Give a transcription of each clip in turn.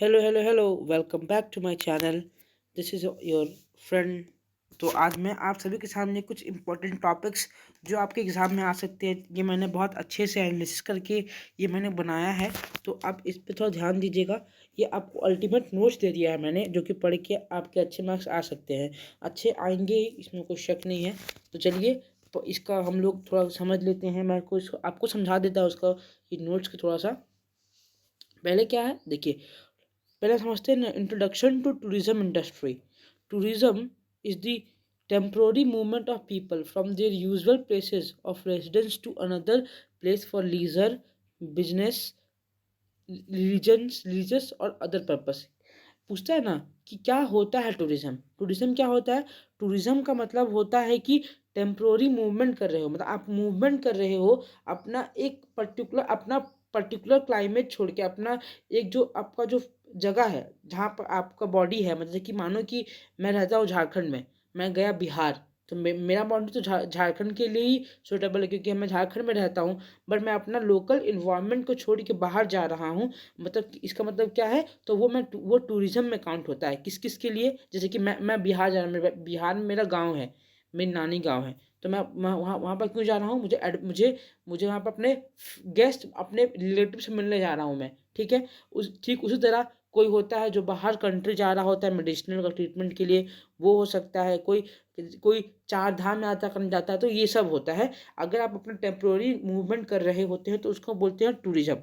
Hello welcome back to my channel. This is your friend. तो आज मैं आप सभी के सामने कुछ इंपॉर्टेंट टॉपिक्स जो आपके एग्ज़ाम में आ सकते हैं, ये मैंने बहुत अच्छे से एनालिसिस करके ये मैंने बनाया है। तो आप इस पे थोड़ा ध्यान दीजिएगा। ये आपको अल्टीमेट नोट्स दे दिया है मैंने, जो कि पढ़ के आपके अच्छे मार्क्स आ सकते हैं। अच्छे आएंगे ही, इसमें कोई शक नहीं है। तो चलिए, तो इसका हम लोग थोड़ा समझ लेते हैं। मैं कुछ आपको समझा देता हूँ उसका, ये नोट्स का थोड़ा सा। पहले क्या है देखिए, पहले समझते हैं ना, introduction to tourism industry. Tourism is the temporary movement of people from their usual places of residence to another place for leisure, business, religious और अदर पर्पस। पूछता है ना कि क्या होता है टूरिज्म। टूरिज्म क्या होता है? टूरिज्म का मतलब होता है कि टेम्पोररी मूवमेंट कर रहे हो, मतलब आप मूवमेंट कर रहे हो अपना पर्टिकुलर क्लाइमेट छोड़ के, अपना एक जो आपका जो जगह है जहाँ पर आपका बॉडी है, मतलब कि मानो कि मैं रहता हूँ झारखंड में, मैं गया बिहार, तो मेरा बॉडी तो झारखंड के लिए ही सूटेबल है, क्योंकि मैं झारखंड में रहता हूँ। बट मैं अपना लोकल इन्वायरमेंट को छोड़ के बाहर जा रहा हूँ, मतलब कि इसका मतलब क्या है, तो वो टूरिज्म में काउंट होता है। किस किस के लिए? जैसे कि मैं बिहार जा रहा हूँ, बिहार में मेरा गांव है, मेरी नानी गांव है, तो मैं वहाँ वहाँ पर क्यों जा रहा हूँ? मुझे वहाँ पर अपने गेस्ट, अपने रिलेटिव से मिलने जा रहा हूँ मैं, ठीक है। ठीक उसी तरह कोई होता है जो बाहर कंट्री जा रहा होता है मेडिसिनल का ट्रीटमेंट के लिए, वो हो सकता है। कोई कोई चार धाम यात्रा करने जाता है, तो ये सब होता है। अगर आप अपने टेम्प्रोरी मूवमेंट कर रहे होते हैं तो उसको बोलते हैं टूरिज्म,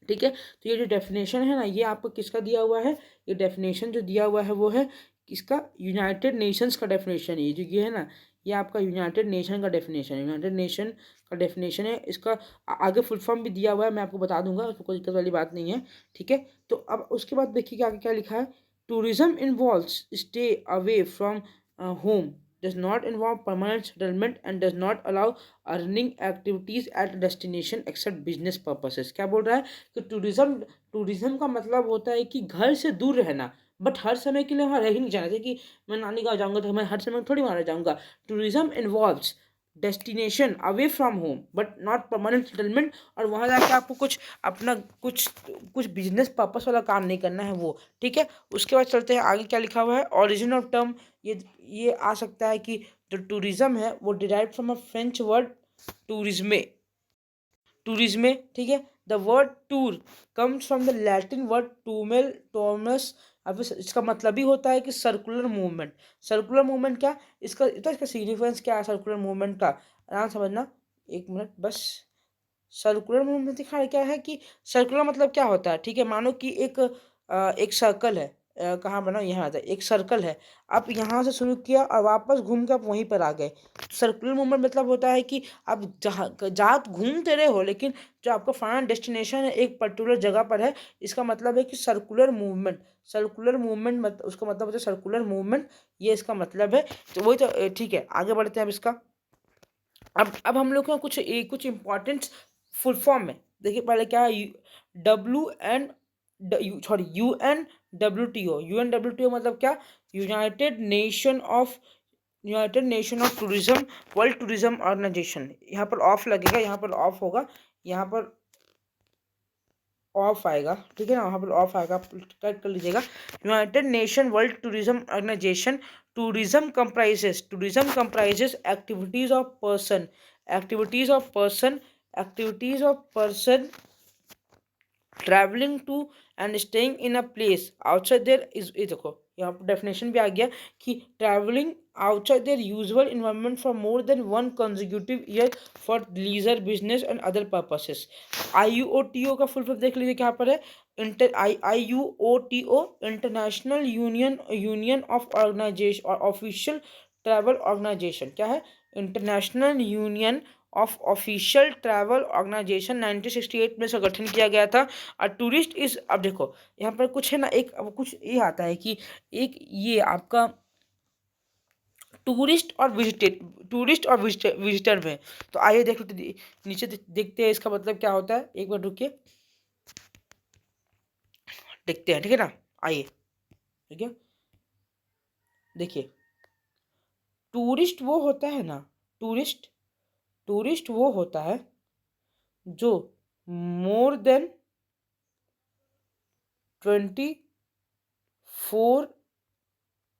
ठीक है। तो ये जो डेफिनेशन है ना, ये आपको किसका दिया हुआ है? ये डेफिनेशन जो दिया हुआ है वो है किसका? यूनाइटेड नेशंस का डेफिनेशन है। ये जो ये है ना, ये आपका यूनाइटेड नेशन का डेफिनेशन है। यूनाइटेड नेशन का डेफिनेशन है इसका। आगे फुल फॉर्म भी दिया हुआ है, मैं आपको बता दूंगा, उसमें कोई दिक्कत वाली बात नहीं है, ठीक है। तो अब उसके बाद देखिए कि आगे क्या लिखा है। Tourism involves stay away from home, does not involve permanent settlement and does not allow earning activities at destination except business purposes। क्या बोल रहा है कि टूरिज्म का मतलब होता है कि घर से दूर रहना, बट हर समय के लिए वहाँ रह ही नहीं जाना। जैसे कि मैं नानी गाँव जाऊँगा तो मैं हर समय थोड़ी वहाँ रह जाऊँगा। Tourism involves destination away from home but not permanent settlement, और वहाँ जाकर आपको कुछ अपना कुछ कुछ बिजनेस पर्पस वाला काम नहीं करना है वो, ठीक है। उसके बाद चलते हैं आगे, क्या लिखा हुआ है। ओरिजिन ऑफ टर्म, ये आ सकता है कि जो टूरिज्म है वो derive from a French word टूरिज्मे, टूरिज्मे, ठीक है। The word tour comes from the Latin word टूमेल टॉर्मस। अब इसका मतलब ही होता है कि सर्कुलर मूवमेंट। सर्कुलर मूवमेंट क्या इसका, तो इसका सिग्निफिकेंस क्या है सर्कुलर मूवमेंट का, आराम समझना, एक मिनट बस। सर्कुलर मूवमेंट दिखा है क्या है कि सर्कुलर मतलब क्या होता है, ठीक है। मानो कि एक सर्कल है, कहाँ बना, यहाँ आता है, एक सर्कल है। आप यहाँ से शुरू किया और वापस घूम के आप वहीं पर आ गए। सर्कुलर मूवमेंट मतलब होता है कि आप जहाँ घूमते रहे हो, लेकिन जो आपका फाइनल डेस्टिनेशन है एक पर्टिकुलर जगह पर है। इसका मतलब है कि सर्कुलर मूवमेंट। सर्कुलर मूवमेंट मतलब उसका मतलब होता है सर्कुलर मूवमेंट, ये इसका मतलब है। तो वही तो ठीक है, आगे बढ़ते हैं अब इसका। अब हम लोग का कुछ इंपॉर्टेंट फुल फॉर्म में देखिए। पहले क्या है, WN सॉरी UNWTO। UNWTO मतलब क्या? United Nation of tourism, world tourism organization. यहाँ पर ऑफ लगेगा, यहाँ पर ऑफ होगा, यहाँ पर ऑफ आएगा, ठीक है ना, वहाँ पर ऑफ आएगा, आप टाइप कर लीजिएगा। United Nation World tourism Organization. Tourism comprises activities of person travelling to and staying in a place outside their is, ये देखो यहाँ पर डेफिनेशन भी आ गया कि travelling outside their usual environment for more than one consecutive year for leisure, business and other purposes. IUOTO का full form देख लीजिए क्या पर है। IUOTO international union of organization official travel organization. क्या है? International union of official travel organization. 1968 में इसका गठन किया गया था। और टूरिस्ट इज, अब देखो यहाँ पर कुछ है ना, एक अब कुछ ये आता है कि एक ये आपका टूरिस्ट और विजिटर में। तो आइए देख लेते नीचे देखते हैं इसका मतलब क्या होता है। एक बार रुकिए, देखते हैं, ठीक है ना। आइए, ठीक है, देखिए। टूरिस्ट वो होता है ना, टूरिस्ट टूरिस्ट वो होता है जो मोर देन 24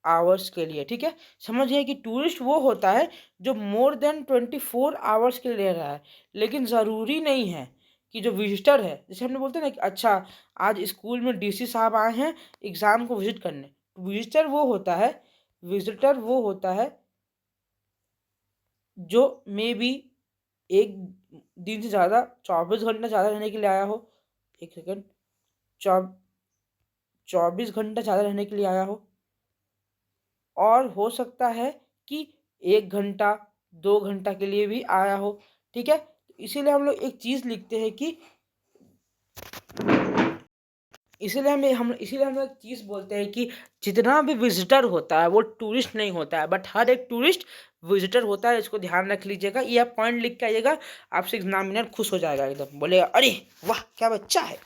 आवर्स के लिए, ठीक है। समझिए कि टूरिस्ट वो होता है जो मोर देन 24 आवर्स के लिए रहा है। लेकिन ज़रूरी नहीं है कि जो विजिटर है, जैसे हमने बोलते हैं ना कि अच्छा आज स्कूल में डीसी साहब आए हैं एग्ज़ाम को विजिट करने, विजिटर वो होता है, विजिटर वो होता है जो मे बी एक दिन से ज़्यादा 24 घंटा ज़्यादा रहने के लिए आया हो। एक सेकेंड, चौ 24 घंटा ज़्यादा रहने के लिए आया हो, और हो सकता है कि 1 घंटा 2 घंटा के लिए भी आया हो, ठीक है। इसीलिए हम लोग एक चीज़ लिखते हैं कि इसीलिए हम लोग एक चीज़ बोलते हैं कि जितना भी विजिटर होता है वो टूरिस्ट नहीं होता है, बट हर एक टूरिस्ट विजिटर होता है। इसको ध्यान रख लीजिएगा, ये आप पॉइंट लिख के आइएगा, आपसे एग्जामिनर खुश हो जाएगा, एकदम बोलेगा अरे वाह क्या बच्चा है,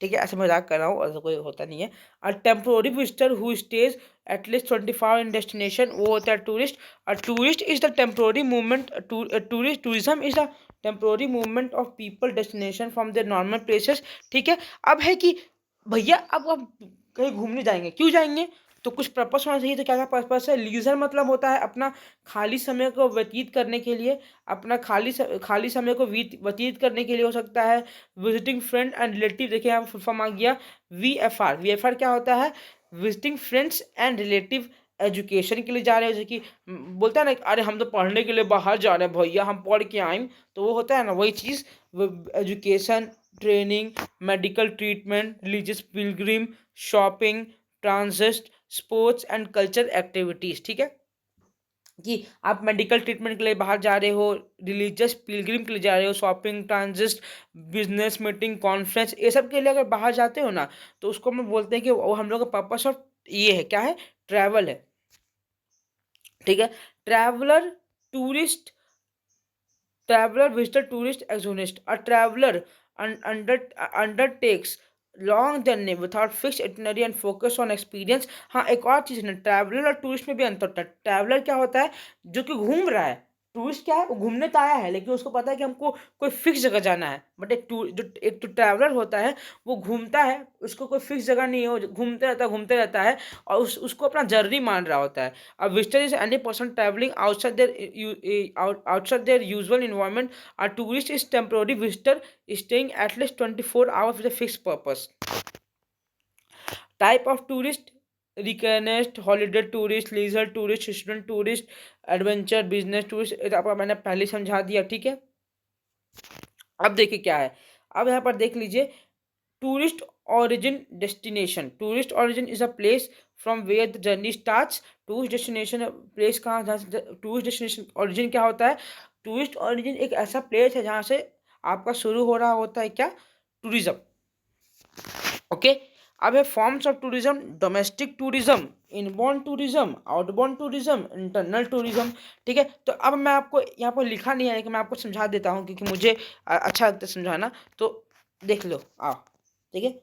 ठीक है। ऐसे मजाक कर रहा हूँ, ऐसा कोई होता नहीं है। A temporary visitor who stays at least 24 in destination, वो होता है tourist. A tourist is the temporary movement, tourism is the temporary movement of people destination from their normal places, ठीक है। अब है कि भैया अब आप कहीं घूमने जाएंगे, क्यों जाएंगे, तो कुछ पर्पस होना चाहिए। तो क्या क्या पर्पस है, लीजर मतलब होता है अपना खाली समय को व्यतीत करने के लिए, अपना खाली समय को व्यतीत करने के लिए हो सकता है। विजिटिंग फ्रेंड एंड रिलेटिव, देखिए यहाँ फुल फॉर्म आ गया VFR। VFR क्या होता है, visiting friends and relative, education के लिए जा रहे हो, जैसे कि बोलता है ना अरे हम तो पढ़ने के लिए बाहर जा रहे हैं भैया, हम पढ़ के आए, तो वो होता है ना वही चीज़, education, training, medical treatment, religious pilgrim, shopping, transit, sports and culture activities, ठीक है। कि आप मेडिकल ट्रीटमेंट के लिए बाहर जा रहे हो, रिलीजियस पिलग्रिम के लिए जा रहे हो, shopping, transit, business meeting, conference, ये सब के लिए अगर बाहर जाते हो ना, तो उसको हम बोलते हैं कि वो हम लोग का पर्पस ऑफ ये है, क्या है, ट्रैवल है, ठीक है। Traveller, tourist, traveler, visitor, tourist, exonist. A traveler undertakes long journey without fix itinerary and focus on experience. हाँ एक और चीज़ है, ट्रैवलर और टूरिस्ट में भी अंतर होता है। ट्रैवलर क्या होता है, जो कि घूम रहा है। टूरिस्ट क्या है, वो घूमने तो आया है लेकिन उसको पता है कि हमको कोई फिक्स जगह जाना है। बट एक तो ट्रैवलर होता है, वो घूमता है, उसको कोई फिक्स जगह नहीं है, वो घूमते रहता है और उसको अपना जर्नी मान रहा होता है। A visitor is any person traveling outside their usual environment. A tourist is temporary visitor staying at least 24 hours with a fixed purpose. Type of tourist: recreationist, holiday tourist, leisure tourist, student tourist, adventure, business tourist। ये तो आपको मैंने पहले समझा दिया, ठीक है। अब देखिए क्या है, अब यहाँ पर देख लीजिए, tourist origin destination. Tourist origin is a place from where the journey starts. Tourist destination place कहाँ, जहाँ से टूरिस्ट डेस्टिनेशन origin क्या होता है, टूरिस्ट origin एक ऐसा प्लेस है जहाँ से आपका शुरू हो रहा होता है क्या, टूरिज्म, ओके। अब है forms of tourism: domestic tourism, inbound tourism, outbound tourism, internal tourism, ठीक है। तो अब मैं आपको यहाँ पर लिखा नहीं है लेकिन मैं आपको समझा देता हूँ क्योंकि मुझे अच्छा लगता है समझाना, तो देख लो आओ, ठीक है।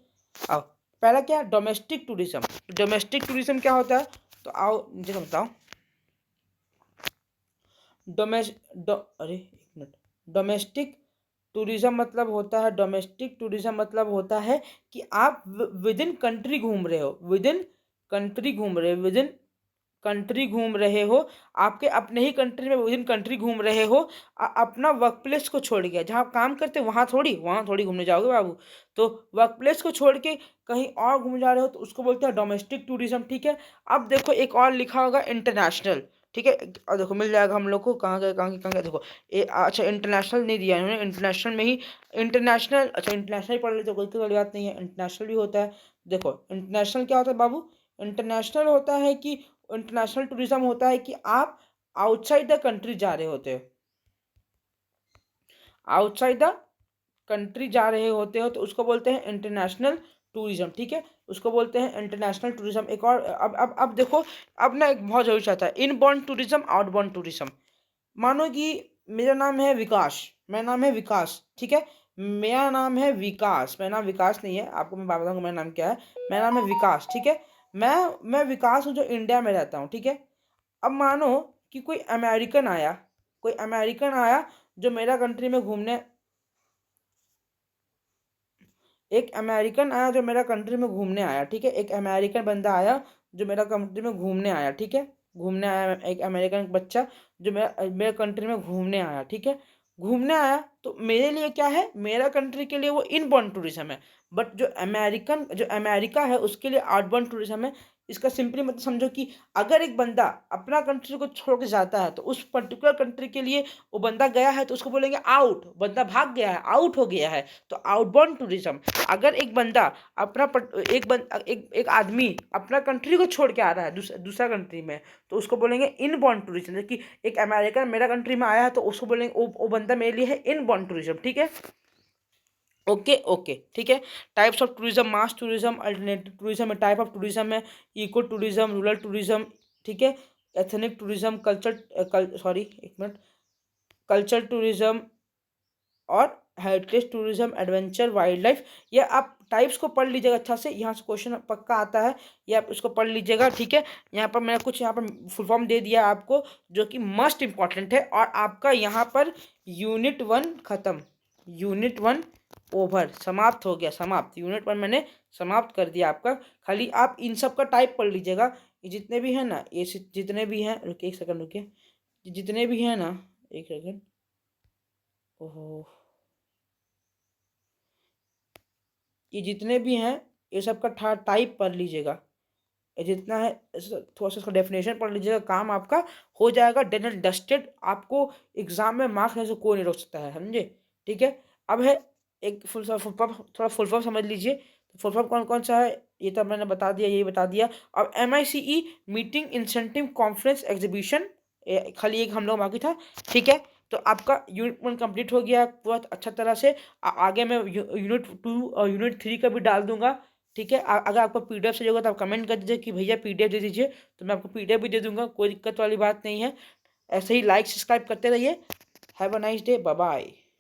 आओ, पहला क्या है, डोमेस्टिक टूरिज्म। डोमेस्टिक टूरिज्म क्या होता है, तो आओ मुझे बताओ। अरे एक मिनट, डोमेस्टिक टूरिज्म मतलब होता है, डोमेस्टिक टूरिज्म मतलब होता है कि आप विद इन कंट्री घूम रहे हो, विद इन कंट्री घूम रहे हो, विद इन कंट्री घूम रहे हो, आपके अपने ही कंट्री में विद इन कंट्री घूम रहे हो, अपना वर्क प्लेस को छोड़ के, जहाँ आप काम करते हो वहाँ थोड़ी घूमने जाओगे बाबू। तो वर्क प्लेस को छोड़ के कहीं और घूम जा रहे हो तो उसको बोलते हैं डोमेस्टिक टूरिज्म, ठीक है। अब देखो एक और लिखा होगा इंटरनेशनल, ठीक है। और देखो मिल जाएगा हम लोग को, कहाँ गए देखो, अच्छा इंटरनेशनल नहीं दिया इन्होंने, इंटरनेशनल में ही, इंटरनेशनल, अच्छा इंटरनेशनल ही पढ़ लेते, कोई कोई बात नहीं है, इंटरनेशनल भी होता है। देखो इंटरनेशनल क्या होता है बाबू, इंटरनेशनल होता है कि इंटरनेशनल टूरिज्म होता है कि आप आउटसाइड द कंट्री जा रहे होते हो, आउटसाइड द कंट्री जा रहे होते हो तो उसको बोलते हैं इंटरनेशनल टूरिज्म, ठीक है। उसको बोलते हैं इंटरनेशनल टूरिज्म। एक और अब देखो, अब ना एक बहुत जरूरी चाहता है, इनबाउंड टूरिज्म, आउटबाउंड टूरिज्म। मानो कि मेरा नाम है विकास, मेरा नाम है विकास, ठीक है। मेरा नाम है विकास, मेरा नाम विकास नहीं है, आपको मैं बता बताऊँगा मेरा नाम क्या है। मेरा नाम है विकास, ठीक है। मैं विकास हूँ जो इंडिया में रहता हूँ, ठीक है। अब मानो कि कोई अमेरिकन आया, कोई अमेरिकन आया जो मेरा कंट्री में घूमने, एक अमेरिकन आया जो मेरा कंट्री में घूमने आया, ठीक है, एक अमेरिकन बंदा आया जो मेरा कंट्री में घूमने आया, ठीक है, घूमने आया एक अमेरिकन बच्चा जो मेरा मेरे कंट्री में घूमने आया, ठीक है, घूमने आया तो मेरे लिए क्या है, मेरा कंट्री के लिए वो इनबाउंड टूरिज्म है, बट जो अमेरिका है उसके लिए आउटबाउंड टूरिज्म है। इसका सिंपली मतलब समझो कि अगर एक बंदा अपना कंट्री को छोड़ के जाता है तो उस पर्टिकुलर कंट्री के लिए वो बंदा गया है तो उसको बोलेंगे आउट, बंदा भाग गया है, आउट हो गया है, तो आउटबाउंड टूरिज्म। अगर एक बंदा एक आदमी अपना कंट्री को छोड़ के आ रहा है दूसरा कंट्री में, तो उसको बोलेंगे इनबाउंड टूरिज्म। जैसे कि एक अमेरिकन मेरा कंट्री में आया है तो उसको बोलेंगे वो बंदा मेरे लिए है इनबाउंड टूरिज्म, ठीक है। ओके ओके, ठीक है। Types of tourism, mass tourism, alternative tourism में टाइप ऑफ टूरिज्म है, इको टूरिज्म, रूरल टूरिज्म, ठीक है, एथनिक टूरिज्म, सॉरी एक मिनट, कल्चर टूरिज्म और heritage tourism, adventure, wild life. ये आप टाइप्स को पढ़ लीजिएगा अच्छा से, यहाँ से क्वेश्चन पक्का आता है, ये आप इसको पढ़ लीजिएगा, ठीक है। यहाँ पर मैंने कुछ यहाँ पर फुल फॉर्म दे दिया आपको जो कि मस्ट इम्पॉर्टेंट है, और आपका यहाँ पर यूनिट 1 खत्म, यूनिट 1 ओवर, समाप्त हो गया, समाप्त, यूनिट 1 मैंने समाप्त कर दिया आपका। खाली आप इन सब का टाइप पढ़ लीजिएगा, ये जितने भी हैं ना, ये जितने भी हैं, रुकिए एक सेकंड रुकिए, जितने भी हैं ना, एक सेकंड, ओहो, ये जितने भी हैं ये सब का टाइप पढ़ लीजिएगा, ये जितना है थोड़ा सा इसका डेफिनेशन पढ़ लीजिएगा, काम आपका हो जाएगा, डन एंड डस्टेड। आपको एग्जाम में मार्क्स लेने से कोई नहीं रोक सकता है, समझे, ठीक है। अब है एक फुल फॉर्म, थोड़ा फुल फॉर्म समझ लीजिए, फुल फॉर्म कौन कौन सा है ये तो मैंने बता दिया, यही बता दिया। अब MICE meeting incentive conference exhibition, खाली एक हम लोग बाकी था, ठीक है। तो आपका यूनिट 1 कंप्लीट हो गया बहुत अच्छा तरह से। आगे मैं यूनिट 2 और यूनिट 3 का भी डाल दूंगा, ठीक है। अगर आपको PDF चाहिए होगा तो आप कमेंट कर दीजिए कि भैया PDF दे दीजिए, तो मैं आपको PDF भी दे दूंगा, कोई दिक्कत वाली बात नहीं है। ऐसे ही लाइक सब्सक्राइब करते रहिए। Have a nice day, bye bye.